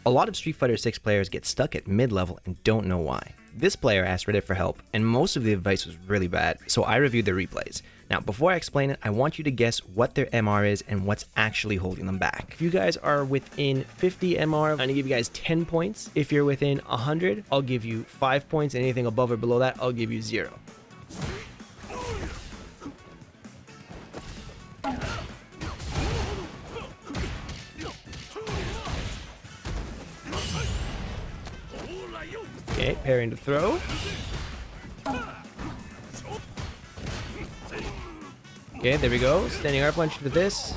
A lot of Street Fighter 6 players get stuck at mid-level and don't know why. This player asked Reddit for help, and most of the advice was really bad, so I reviewed their replays. Now, before I explain it, I want you to guess what their MR is and what's actually holding them back. If you guys are within 50 MR, I'm gonna give you guys 10 points. If you're within 100, I'll give you 5 points. Anything above or below that, I'll give you 0. Okay, parrying to throw. Okay, there we go. Standing R punch into this.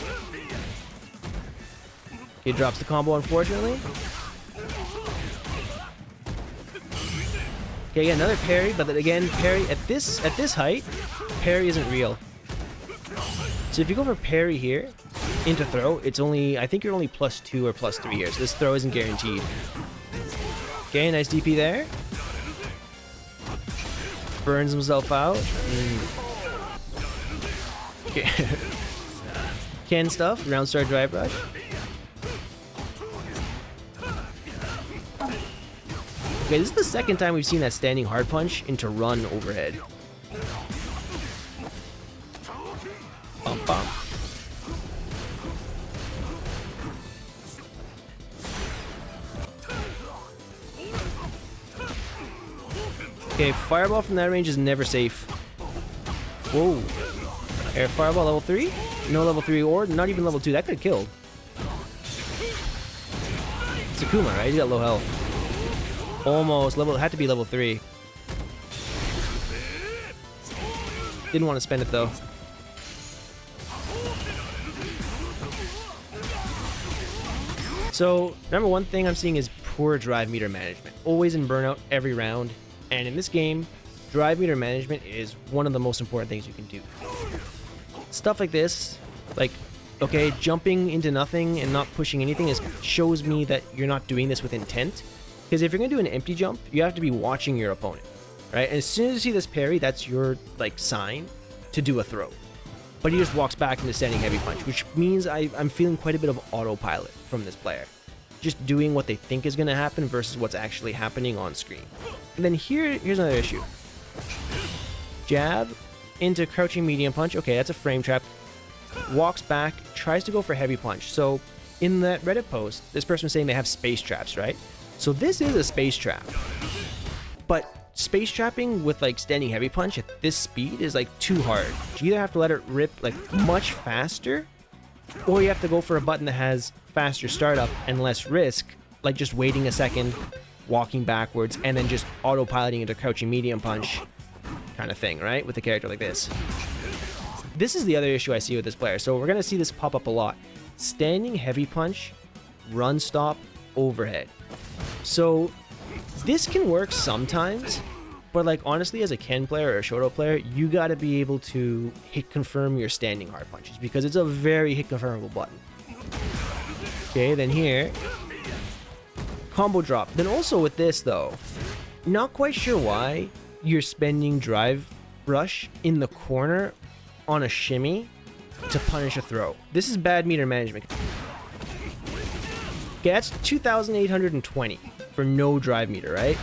Okay, drops the combo, unfortunately. Okay, yeah, another parry, but then again, parry at this height, parry isn't real. So if you go for parry here into throw, it's only, I think you're only +2 or +3 here, so this throw isn't guaranteed. Okay, nice DP there. Burns himself out. Okay. Ken stuff, round star drive rush. Okay, this is the second time we've seen that standing hard punch into run overhead. Bump bump. Okay, fireball from that range is never safe. Whoa. Air fireball level 3? No level 3 or not even level 2. That could have killed. It's Akuma, right? He's got low health. Almost. Level. It had to be level 3. Didn't want to spend it though. So, number one thing I'm seeing is poor drive meter management. Always in burnout every round. And in this game, drive meter management is one of the most important things you can do. Stuff like this, like, okay, jumping into nothing and not pushing anything shows me that you're not doing this with intent. Because if you're going to do an empty jump, you have to be watching your opponent, right? And as soon as you see this parry, that's your, like, sign to do a throw. But he just walks back into standing heavy punch, which means I'm feeling quite a bit of autopilot from this player. Just doing what they think is going to happen versus what's actually happening on screen. And then here's another issue. Jab into crouching medium punch. Okay, that's a frame trap. Walks back, tries to go for heavy punch. So in that Reddit post, this person was saying they have space traps, right? So this is a space trap. But space trapping with like standing heavy punch at this speed is like too hard. You either have to let it rip like much faster, or you have to go for a button that has faster startup and less risk, like just waiting a second, walking backwards, and then just autopiloting into crouching medium punch kind of thing, right? With a character like this. This is the other issue I see with this player. So we're going to see this pop up a lot. Standing heavy punch, run stop, overhead. So this can work sometimes, but like honestly, as a Ken player or a Shoto player, you got to be able to hit confirm your standing hard punches because it's a very hit confirmable button. Okay, then here, combo drop. Then also with this though, not quite sure why you're spending drive rush in the corner on a shimmy to punish a throw. This is bad meter management. Okay, that's 2,820 for no drive meter, right?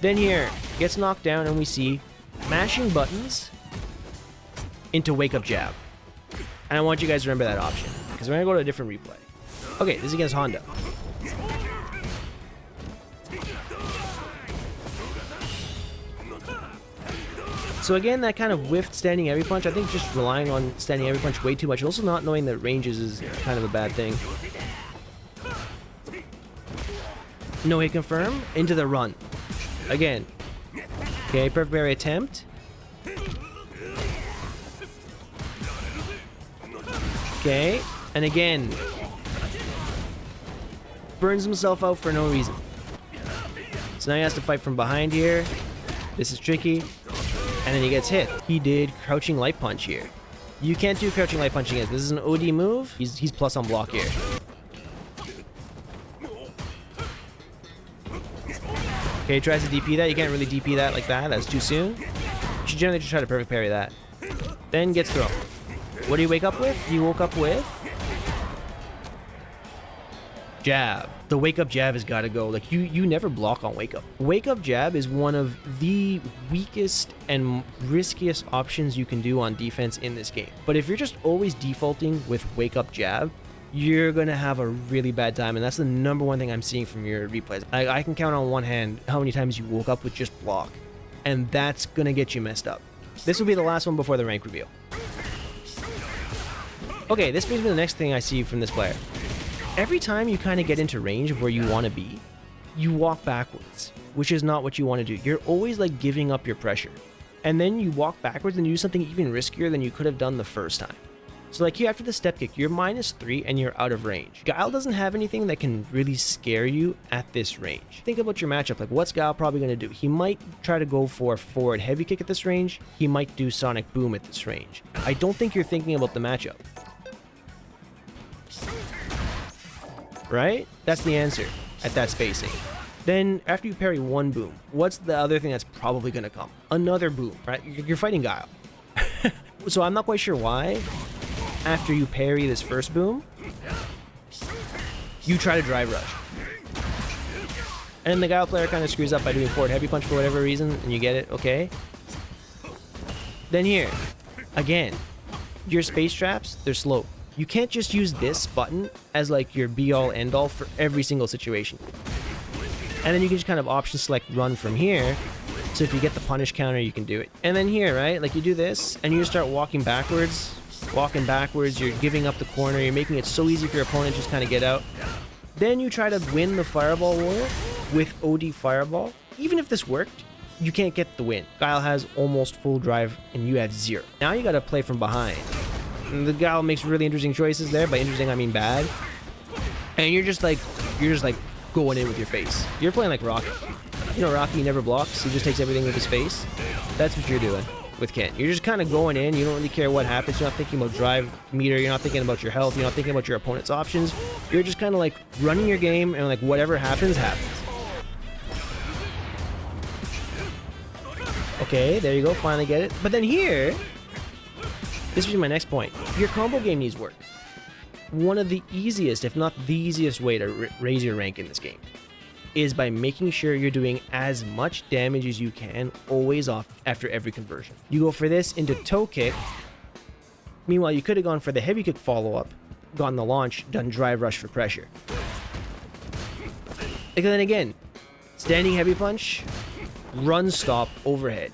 Then here, gets knocked down and we see mashing buttons into wake up jab. And I want you guys to remember that option because we're gonna go to a different replay. Okay, this is against Honda. So again, that kind of whiffed standing heavy punch. I think just relying on standing heavy punch way too much. Also not knowing that ranges is kind of a bad thing. No hit confirm. Into the run. Again. Okay, perfect parry attempt. Okay, and again. Burns himself out for no reason. So now he has to fight from behind here. This is tricky. And then he gets hit. He did crouching light punch here. You can't do crouching light punch against. This is an OD move. He's plus on block here. Okay, he tries to DP that. You can't really DP that like that. That's too soon. You should generally just try to perfect parry that. Then gets thrown. What do you wake up with? You woke up with Jab. The wake up jab has got to go. Like you never block on wake up. Wake up jab is one of the weakest and riskiest options you can do on defense in this game. But if you're just always defaulting with wake up jab, you're gonna have a really bad time, and that's the number one thing I'm seeing from your replays. I can count on one hand how many times you woke up with just block, and that's gonna get you messed up. This will be the last one before the rank reveal. Okay, this brings me to the next thing I see from this player. Every time you kind of get into range of where you want to be, you walk backwards, which is not what you want to do. You're always like giving up your pressure, and then you walk backwards and do something even riskier than you could have done the first time. So like here after the step kick, you're -3 and you're out of range. Guile doesn't have anything that can really scare you at this range. Think about your matchup, like what's Guile probably going to do? He might try to go for forward heavy kick at this range. He might do sonic boom at this range. I don't think you're thinking about the matchup. Right? That's the answer at that spacing. Then after you parry one boom, what's the other thing that's probably going to come? Another boom, right? You're fighting Guile. So I'm not quite sure why. After you parry this first boom, you try to drive rush. And the Guile player kind of screws up by doing forward heavy punch for whatever reason, and you get it, okay? Then here, again, your space traps, they're slow. You can't just use this button as like your be-all end-all for every single situation. And then you can just kind of option select run from here. So if you get the punish counter, you can do it. And then here, right, like you do this and you start walking backwards, you're giving up the corner, you're making it so easy for your opponent to just kind of get out. Then you try to win the fireball war with OD fireball. Even if this worked, you can't get the win. Guile has almost full drive and you have 0. Now you got to play from behind. And the Guile makes really interesting choices there. By interesting, I mean bad. And you're just like going in with your face. You're playing like Rocky. You know, Rocky never blocks. He just takes everything with his face. That's what you're doing with Kent. You're just kind of going in. You don't really care what happens. You're not thinking about drive meter. You're not thinking about your health. You're not thinking about your opponent's options. You're just kind of like running your game and like whatever happens, happens. Okay, there you go. Finally get it. But then here, this is my next point. Your combo game needs work. One of the easiest, if not the easiest way to raise your rank in this game is by making sure you're doing as much damage as you can always off after every conversion. You go for this into toe kick. Meanwhile, you could have gone for the heavy kick follow-up, gotten the launch, done drive rush for pressure. And then again, standing heavy punch, run stop, overhead.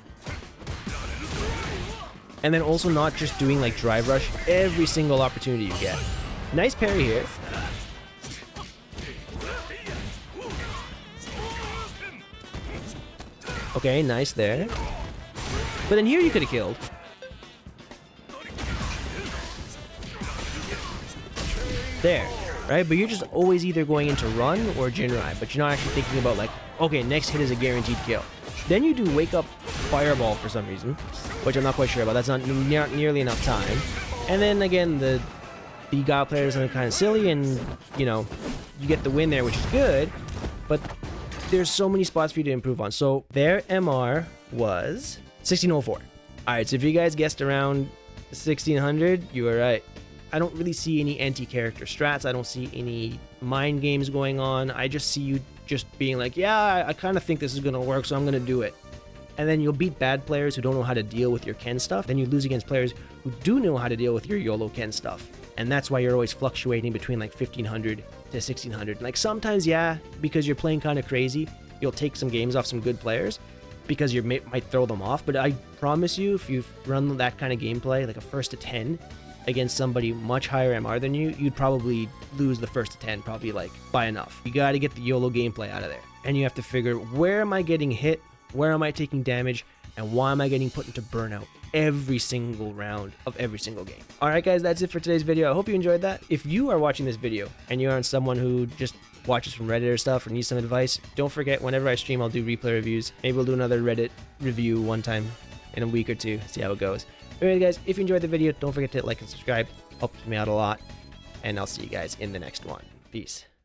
And then also not just doing like drive rush every single opportunity you get. Nice parry here. Okay, nice there. But then here you could have killed. There, right? But you're just always either going into run or Jinrai, but you're not actually thinking about like, okay, next hit is a guaranteed kill. Then you do wake up fireball for some reason, which I'm not quite sure about. That's not nearly enough time. And then again, the Guile players are kind of silly, and you know, you get the win there, which is good, but there's so many spots for you to improve on. So their MR was 1604. Alright, so if you guys guessed around 1600, you were right. I don't really see any anti-character strats. I don't see any mind games going on. I just see you just being like, yeah, I kind of think this is going to work, so I'm going to do it. And then you'll beat bad players who don't know how to deal with your Ken stuff. Then you lose against players who do know how to deal with your YOLO Ken stuff. And that's why you're always fluctuating between like 1500 to 1600. Like sometimes, yeah, because you're playing kind of crazy, you'll take some games off some good players because you might throw them off. But I promise you, if you've run that kind of gameplay, like a first to 10 against somebody much higher MR than you, you'd probably lose the first to 10, probably like by enough. You got to get the YOLO gameplay out of there. And you have to figure, where am I getting hit? Where am I taking damage? And why am I getting put into burnout every single round of every single game? Alright guys, that's it for today's video. I hope you enjoyed that. If you are watching this video and you aren't someone who just watches from Reddit or stuff or needs some advice, don't forget, whenever I stream, I'll do replay reviews. Maybe we'll do another Reddit review one time in a week or two, see how it goes. Anyway guys, if you enjoyed the video, don't forget to like and subscribe. Helps me out a lot. And I'll see you guys in the next one. Peace.